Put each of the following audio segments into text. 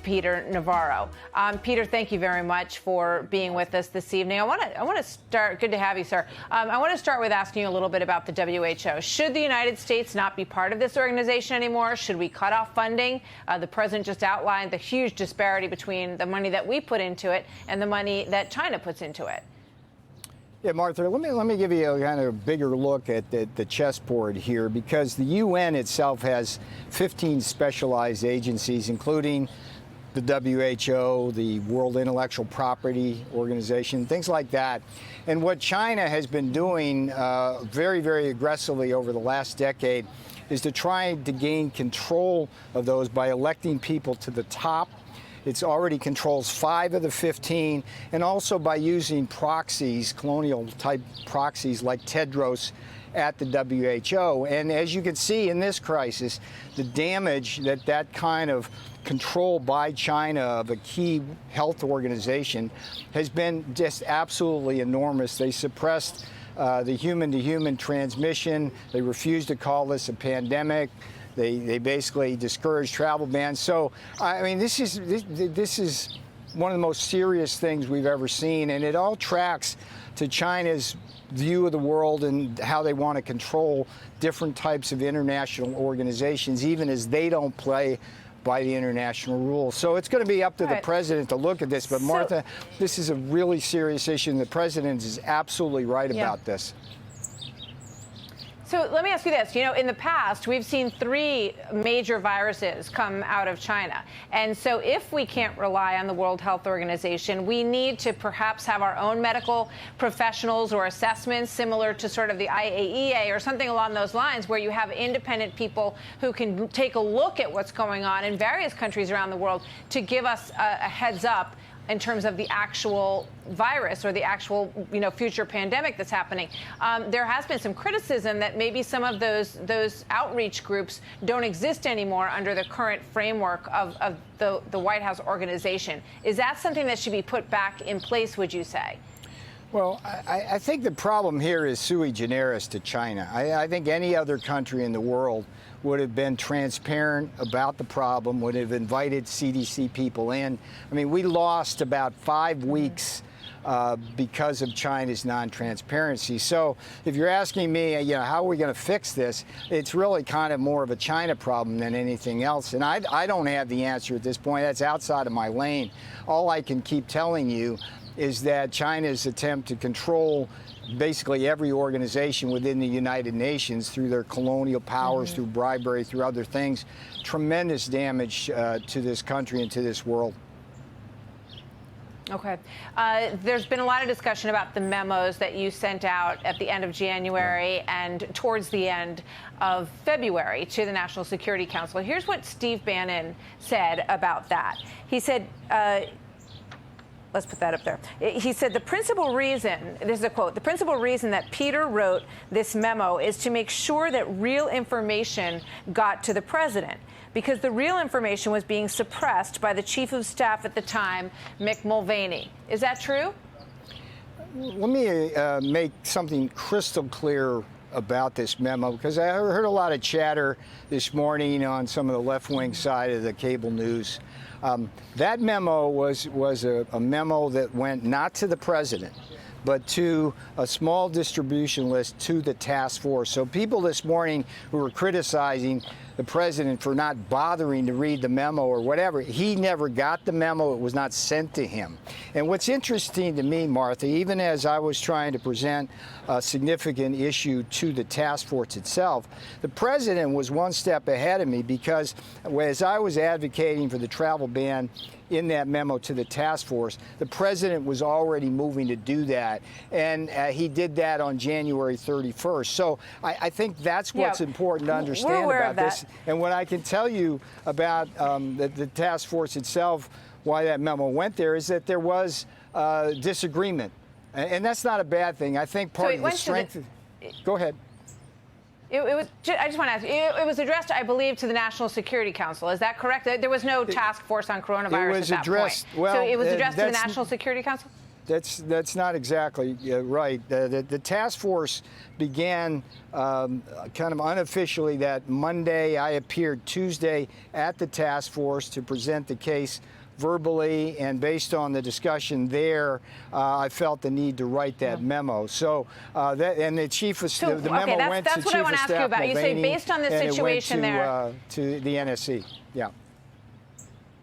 Peter Navarro. Peter, thank you very much for being with us this evening. I want to start. Good to have you, sir. I want to start with asking you a little bit about the WHO. Should the United States not be part of this organization anymore? Should we cut off funding? The president just outlined the huge disparity between the money that we put into it and the money that China puts into it. Yeah, Martha, let me give you a kind of bigger look at the chessboard here, because the UN itself has 15 specialized agencies, including the WHO, the World Intellectual Property Organization, things like that. And what China has been doing very, very aggressively over the last decade is to try to gain control of those by electing people to the top. It's already controls 5 of the 15, and also by using proxies, colonial-type proxies like Tedros at the WHO. And as you can see in this crisis, the damage that kind of control by China of a key health organization has been just absolutely enormous. They suppressed the human-to-human transmission. They refused to call this a pandemic. They basically discouraged travel bans. So, I mean, this is one of the most serious things we've ever seen, and it all tracks to China's view of the world and how they want to control different types of international organizations, even as they don't play by the international rules. So it's going to be up to the president to look at this. But Martha, this is a really serious issue, and the president is absolutely right about this. So let me ask you this. You know, in the past, we've seen 3 major viruses come out of China. And so if we can't rely on the World Health Organization, we need to perhaps have our own medical professionals or assessments similar to sort of the IAEA or something along those lines, where you have independent people who can take a look at what's going on in various countries around the world to give us a heads up in terms of the actual virus or the actual, future pandemic that's happening. There has been some criticism that maybe some of those outreach groups don't exist anymore under the current framework of the White House organization. Is that something that should be put back in place, would you say? Well, I think the problem here is sui generis to China. I think any other country in the world would have been transparent about the problem, would have invited CDC people in. I mean, we lost about 5 weeks because of China's non-transparency. So if you're asking me, how are we going to fix this, it's really kind of more of a China problem than anything else. And I don't have the answer at this point. That's outside of my lane. All I can keep telling you is that China's attempt to control basically every organization within the United Nations through their colonial powers, through bribery, through other things, tremendous damage to this country and to this world. Okay. There's been a lot of discussion about the memos that you sent out at the end of January and towards the end of February to the National Security Council. Here's what Steve Bannon said about that. He said, let's put that up there. He said, the principal reason, this is a quote, the principal reason that Peter wrote this memo is to make sure that real information got to the president, because the real information was being suppressed by the chief of staff at the time, Mick Mulvaney. Is that true? Let me make something crystal clear about this memo, because I heard a lot of chatter this morning on some of the left-wing side of the cable news. That memo was a memo that went not to the president, but to a small distribution list to the task force. So people this morning who were criticizing the president for not bothering to read the memo or whatever, he never got the memo. It was not sent to him. And what's interesting to me, Martha, even as I was trying to present a significant issue to the task force itself, the president was one step ahead of me, because as I was advocating for the travel ban in that memo to the task force, the president was already moving to do that. And he did that on January 31st. So I think that's what's important to understand about this. And what I can tell you about the task force itself, why that memo went there, is that there was disagreement. And that's not a bad thing. I think part of the strength. Go ahead. I just want to ask, it was addressed, I believe, to the National Security Council. Is that correct? There was no task force on coronavirus at that point. Well, so it was addressed to the National Security Council? That's not exactly right. The task force began kind of unofficially that Monday. I appeared Tuesday at the task force to present the case verbally, and based on the discussion there, I felt the need to write that memo. So and the chief of the memo went to that's what Chief I want of to ask you Staff about. You say Mulvaney, based on the and situation it went there to the NSC. Yeah.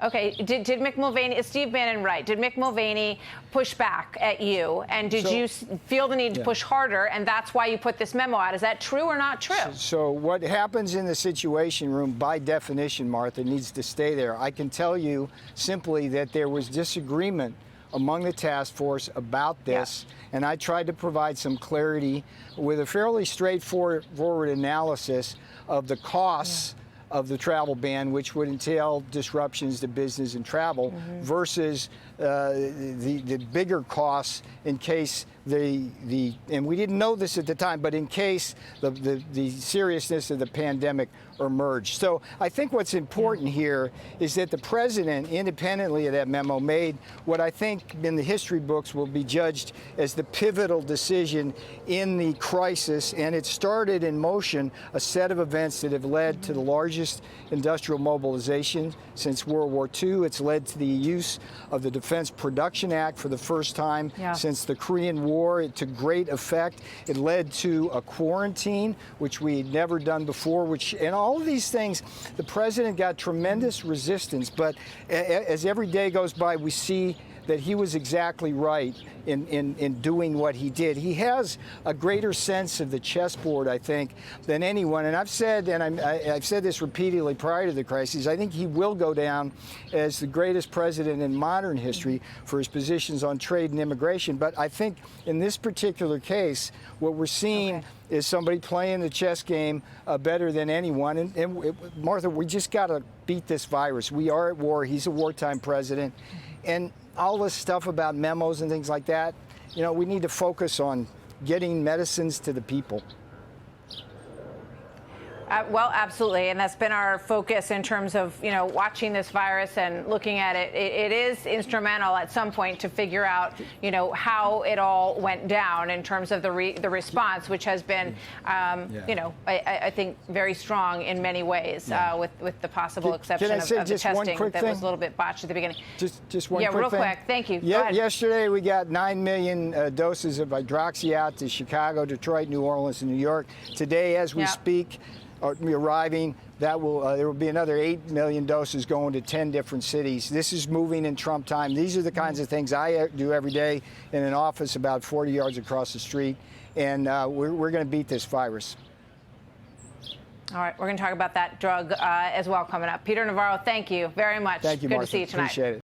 Okay, did Mick Mulvaney, is Steve Bannon right? Did Mick Mulvaney push back at you? And did you feel the need to push harder, and that's why you put this memo out? Is that true or not true? So what happens in the Situation Room, by definition, Martha, needs to stay there. I can tell you simply that there was disagreement among the task force about this, and I tried to provide some clarity with a fairly straightforward analysis of the costs of the travel ban, which would entail disruptions to business and travel, versus the bigger costs in case and we didn't know this at the time, but in case the seriousness of the pandemic emerged. So I think what's important here is that the president, independently of that memo, made what I think in the history books will be judged as the pivotal decision in the crisis, and it started in motion a set of events that have led to the largest industrial mobilization since World War II. It's led to the use of the Defense Production Act for the first time since the Korean War. It took great effect. It led to a quarantine, which we had never done before, and all of these things, the president got tremendous resistance, but as every day goes by, we see that he was exactly right in doing what he did. He has a greater sense of the chessboard, I think, than anyone. And I've said, I've said this repeatedly prior to the crisis, I think he will go down as the greatest president in modern history for his positions on trade and immigration. But I think in this particular case, what we're seeing is somebody playing the chess game better than anyone. And Martha, we just got to beat this virus. We are at war. He's a wartime president. And all this stuff about memos and things like that, you know, we need to focus on getting medicines to the people. Well, absolutely, and that's been our focus in terms of, you know, watching this virus and looking at it. It is instrumental at some point to figure out, you know, how it all went down in terms of the response, which has been, you know, I think very strong in many ways, with the possible exception of the testing that was a little bit botched at the beginning. Just one quick thing. Yeah, real quick. Thank you. Yesterday we got 9 million doses of hydroxy out to Chicago, Detroit, New Orleans, and New York. Today, as we speak, arriving, that will there will be another 8 million doses going to 10 different cities. This is moving in Trump time. These are the kinds of things I do every day in an office about 40 yards across the street, and we're going to beat this virus. All right, we're going to talk about that drug as well coming up. Peter Navarro, thank you very much. Thank you, Good Martha. to see you tonight. Appreciate it.